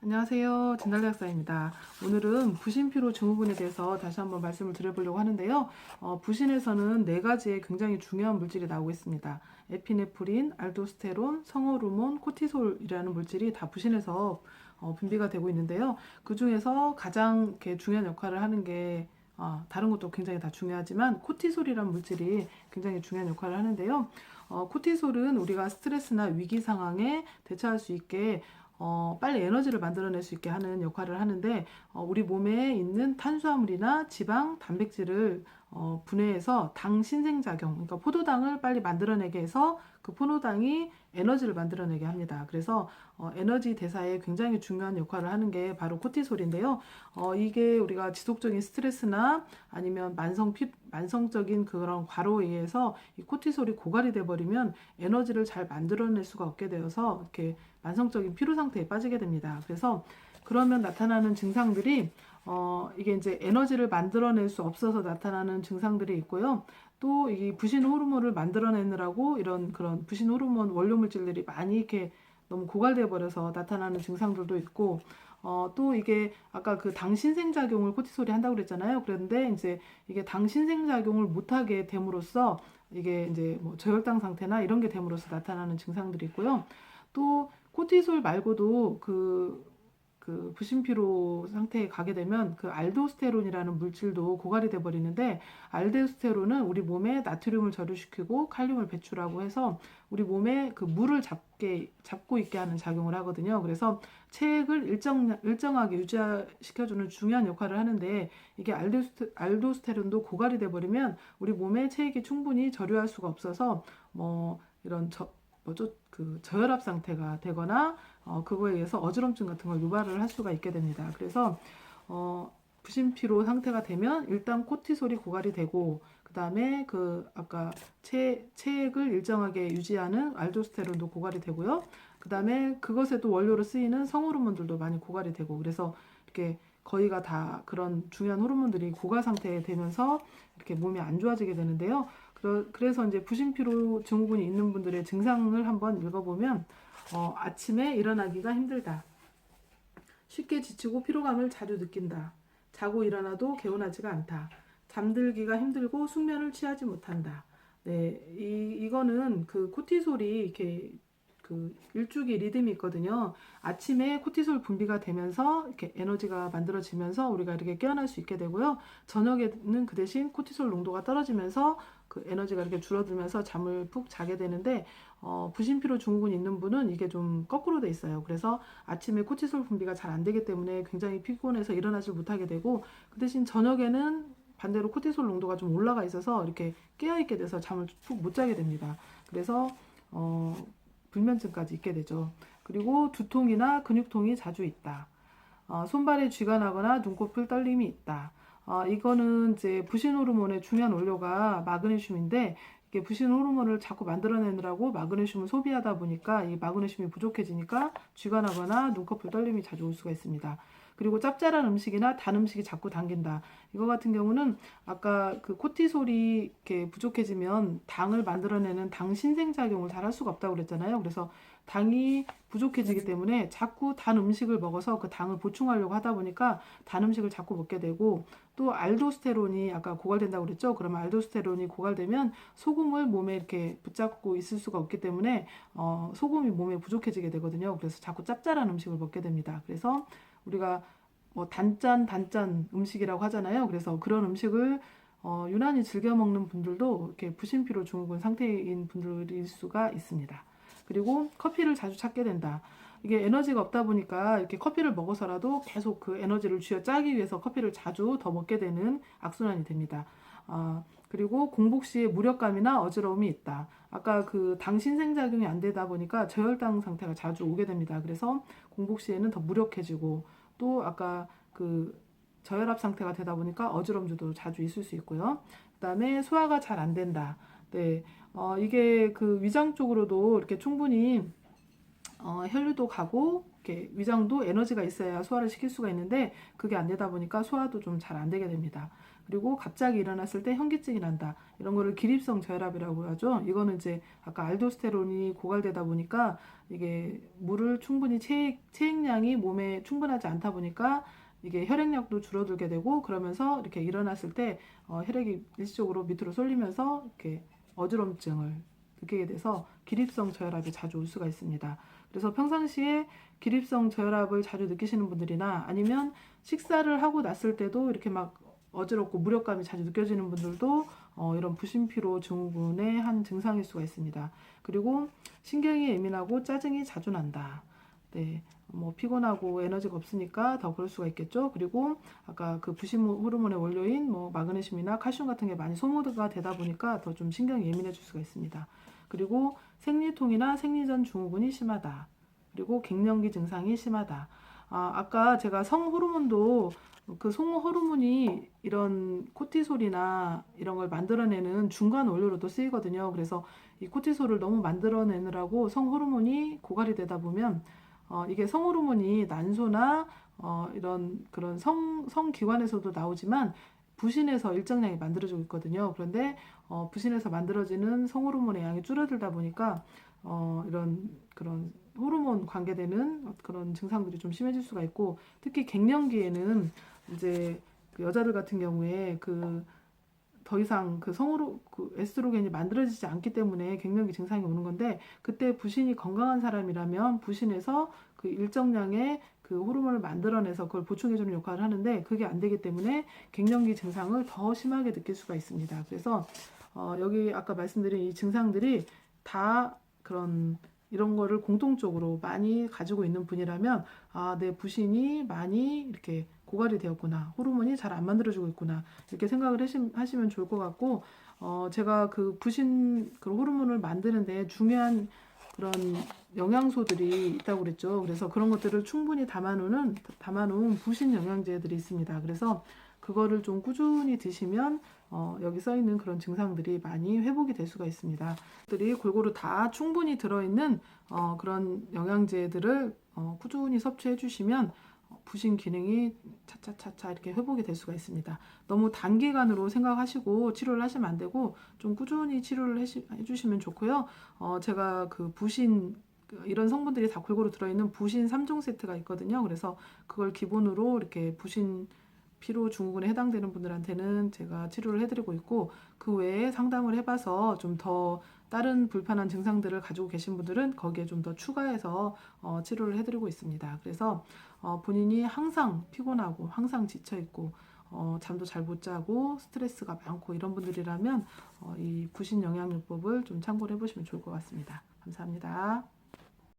안녕하세요. 진달래 약사입니다. 오늘은 부신피로 증후군에 대해서 다시 한번 말씀을 드려보려고 하는데요. 부신에서는 네 가지의 굉장히 중요한 물질이 나오고 있습니다. 에피네프린, 알도스테론, 성호르몬, 코티솔이라는 물질이 다 부신에서 분비가 되고 있는데요. 그 중에서 가장 이렇게 중요한 역할을 하는 게 다른 것도 굉장히 다 중요하지만 코티솔이라는 물질이 굉장히 중요한 역할을 하는데요. 코티솔은 우리가 스트레스나 위기 상황에 대처할 수 있게 빨리 에너지를 만들어낼 수 있게 하는 역할을 하는데 우리 몸에 있는 탄수화물이나 지방, 단백질을 분해해서 당 신생작용, 그러니까 포도당을 빨리 만들어내게 해서 그 포도당이 에너지를 만들어내게 합니다. 그래서 에너지 대사에 굉장히 중요한 역할을 하는 게 바로 코티솔인데요. 이게 우리가 지속적인 스트레스나 아니면 만성적인 그런 과로에 의해서 이 코티솔이 고갈이 돼버리면 에너지를 잘 만들어낼 수가 없게 되어서 이렇게 만성적인 피로 상태에 빠지게 됩니다. 그래서 그러면 나타나는 증상들이 이게 이제 에너지를 만들어낼 수 없어서 나타나는 증상들이 있고요. 또 이 부신 호르몬을 만들어내느라고 이런 그런 부신 호르몬 원료 물질들이 많이 이렇게 너무 고갈돼 버려서 나타나는 증상들도 있고 또 이게 아까 그 당 신생작용을 코티솔이 한다고 그랬잖아요. 그런데 이제 이게 당 신생작용을 못하게 됨으로써 이게 이제 뭐 저혈당 상태나 이런 게 됨으로써 나타나는 증상들이 있고요. 또 코티솔 말고도 그 부신피로 상태에 가게 되면 그 알도스테론이라는 물질도 고갈이 돼 버리는데, 알도스테론은 우리 몸에 나트륨을 저류시키고 칼륨을 배출하고 해서 우리 몸에 그 물을 잡고 있게 하는 작용을 하거든요. 그래서 체액을 일정하게 유지시켜주는 중요한 역할을 하는데, 이게 알도스테론도 고갈이 돼 버리면 우리 몸에 체액이 충분히 저류할 수가 없어서 뭐 이런 그 저혈압 상태가 되거나 그거에 의해서 어지럼증 같은 걸 유발을 할 수가 있게 됩니다. 그래서 부신피로 상태가 되면 일단 코티솔이 고갈이 되고, 그 다음에 그 아까 체액을 일정하게 유지하는 알도스테론도 고갈이 되고요. 그 다음에 그것에도 원료로 쓰이는 성호르몬들도 많이 고갈이 되고, 그래서 이렇게 거의가 다 그런 중요한 호르몬들이 고갈 상태에 되면서 이렇게 몸이 안 좋아지게 되는데요. 그래서 이제 부신피로 증후군이 있는 분들의 증상을 한번 읽어보면 아침에 일어나기가 힘들다. 쉽게 지치고 피로감을 자주 느낀다. 자고 일어나도 개운하지가 않다. 잠들기가 힘들고 숙면을 취하지 못한다. 네, 이거는 그 코티솔이 이렇게 그 일주기 리듬이 있거든요. 아침에 코티솔 분비가 되면서 이렇게 에너지가 만들어지면서 우리가 이렇게 깨어날 수 있게 되고요. 저녁에는 그 대신 코티솔 농도가 떨어지면서 그 에너지가 이렇게 줄어들면서 잠을 푹 자게 되는데, 부신피로 증후군 있는 분은 이게 좀 거꾸로 돼 있어요. 그래서 아침에 코티솔 분비가 잘 안 되기 때문에 굉장히 피곤해서 일어나지 못하게 되고, 그 대신 저녁에는 반대로 코티솔 농도가 좀 올라가 있어서 이렇게 깨어있게 돼서 잠을 푹 못 자게 됩니다. 그래서 불면증까지 있게 되죠. 그리고 두통이나 근육통이 자주 있다. 손발에 쥐가 나거나 눈꺼풀 떨림이 있다. 이거는 이제 부신 호르몬의 중요한 원료가 마그네슘인데, 이게 부신 호르몬을 자꾸 만들어내느라고 마그네슘을 소비하다 보니까 이 마그네슘이 부족해지니까 쥐가 나거나 눈꺼풀 떨림이 자주 올 수가 있습니다. 그리고 짭짤한 음식이나 단 음식이 자꾸 당긴다. 이거 같은 경우는 아까 그 코티솔이 이렇게 부족해지면 당을 만들어내는 당 신생작용을 잘 할 수가 없다고 그랬잖아요. 그래서 당이 부족해지기 때문에 자꾸 단 음식을 먹어서 그 당을 보충하려고 하다 보니까 단 음식을 자꾸 먹게 되고, 또 알도스테론이 아까 고갈된다고 그랬죠. 그러면 알도스테론이 고갈되면 소금을 몸에 이렇게 붙잡고 있을 수가 없기 때문에 소금이 몸에 부족해지게 되거든요. 그래서 자꾸 짭짤한 음식을 먹게 됩니다. 그래서 우리가 뭐 단짠 음식이라고 하잖아요. 그래서 그런 음식을 유난히 즐겨 먹는 분들도 이렇게 부신피로 증후군 상태인 분들일 수가 있습니다. 그리고 커피를 자주 찾게 된다. 이게 에너지가 없다 보니까 이렇게 커피를 먹어서라도 계속 그 에너지를 쥐어짜기 위해서 커피를 자주 더 먹게 되는 악순환이 됩니다. 그리고 공복 시에 무력감이나 어지러움이 있다. 아까 그 당 신생작용이 안 되다 보니까 저혈당 상태가 자주 오게 됩니다. 그래서 공복 시에는 더 무력해지고, 또 아까 그 저혈압 상태가 되다 보니까 어지럼증도 자주 있을 수 있고요. 그다음에 소화가 잘 안 된다. 네, 이게 그 위장 쪽으로도 이렇게 충분히 혈류도 가고 이렇게 위장도 에너지가 있어야 소화를 시킬 수가 있는데 그게 안 되다 보니까 소화도 좀 잘 안 되게 됩니다. 그리고 갑자기 일어났을 때 현기증이 난다. 이런 거를 기립성 저혈압이라고 하죠. 이거는 이제 아까 알도스테론이 고갈되다 보니까 이게 물을 충분히 체액량이 몸에 충분하지 않다 보니까 이게 혈액량도 줄어들게 되고 그러면서 이렇게 일어났을 때 혈액이 일시적으로 밑으로 쏠리면서 이렇게 어지럼증을 느끼게 돼서 기립성 저혈압이 자주 올 수가 있습니다. 그래서 평상시에 기립성 저혈압을 자주 느끼시는 분들이나 아니면 식사를 하고 났을 때도 이렇게 막 어지럽고 무력감이 자주 느껴지는 분들도 이런 부신피로 증후군의 한 증상일 수가 있습니다. 그리고 신경이 예민하고 짜증이 자주 난다. 네, 뭐 피곤하고 에너지가 없으니까 더 그럴 수가 있겠죠. 그리고 아까 그 부신 호르몬의 원료인 뭐 마그네슘이나 칼슘 같은 게 많이 소모가 되다 보니까 더 좀 신경이 예민해질 수가 있습니다. 그리고 생리통이나 생리전 증후군이 심하다. 그리고 갱년기 증상이 심하다. 아까 제가 성호르몬도 그 성호르몬이 이런 코티솔이나 이런 걸 만들어내는 중간 원료로도 쓰이거든요. 그래서 이 코티솔을 너무 만들어내느라고 성호르몬이 고갈이 되다 보면 이게 성호르몬이 난소나 이런 그런 성기관에서도 나오지만 부신에서 일정량이 만들어지고 있거든요. 그런데 부신에서 만들어지는 성호르몬의 양이 줄어들다 보니까 이런 그런 호르몬 관계되는 그런 증상들이 좀 심해질 수가 있고 특히 갱년기에는 이제 그 여자들 같은 경우에 그 더 이상 그 에스트로겐이 만들어지지 않기 때문에 갱년기 증상이 오는 건데 그때 부신이 건강한 사람이라면 부신에서 그 일정량의 그 호르몬을 만들어내서 그걸 보충해주는 역할을 하는데 그게 안 되기 때문에 갱년기 증상을 더 심하게 느낄 수가 있습니다. 그래서 여기 아까 말씀드린 이 증상들이 다 그런 이런 거를 공통적으로 많이 가지고 있는 분이라면 내 부신이 많이 이렇게 고갈이 되었구나. 호르몬이 잘 안 만들어지고 있구나. 이렇게 생각을 하시면 좋을 것 같고 제가 그 부신 그 호르몬을 만드는데 중요한 그런 영양소들이 있다고 그랬죠. 그래서 그런 것들을 충분히 담아놓은 부신 영양제들이 있습니다. 그래서 그거를 좀 꾸준히 드시면 여기 써 있는 그런 증상들이 많이 회복이 될 수가 있습니다. 들이 골고루 다 충분히 들어있는 그런 영양제들을 꾸준히 섭취해 주시면 부신 기능이 차차차차 이렇게 회복이 될 수가 있습니다. 너무 단기간으로 생각하시고 치료를 하시면 안 되고 좀 꾸준히 치료를 해주시면 좋고요. 제가 그 부신 이런 성분들이 다 골고루 들어있는 부신 3종 세트가 있거든요. 그래서 그걸 기본으로 이렇게 부신 피로 증후군에 해당되는 분들한테는 제가 치료를 해드리고 있고 그 외에 상담을 해봐서 좀 더 다른 불편한 증상들을 가지고 계신 분들은 거기에 좀 더 추가해서 치료를 해드리고 있습니다. 그래서 본인이 항상 피곤하고 항상 지쳐있고 잠도 잘 못 자고 스트레스가 많고 이런 분들이라면 이 부신 영양요법을 좀 참고를 해보시면 좋을 것 같습니다. 감사합니다.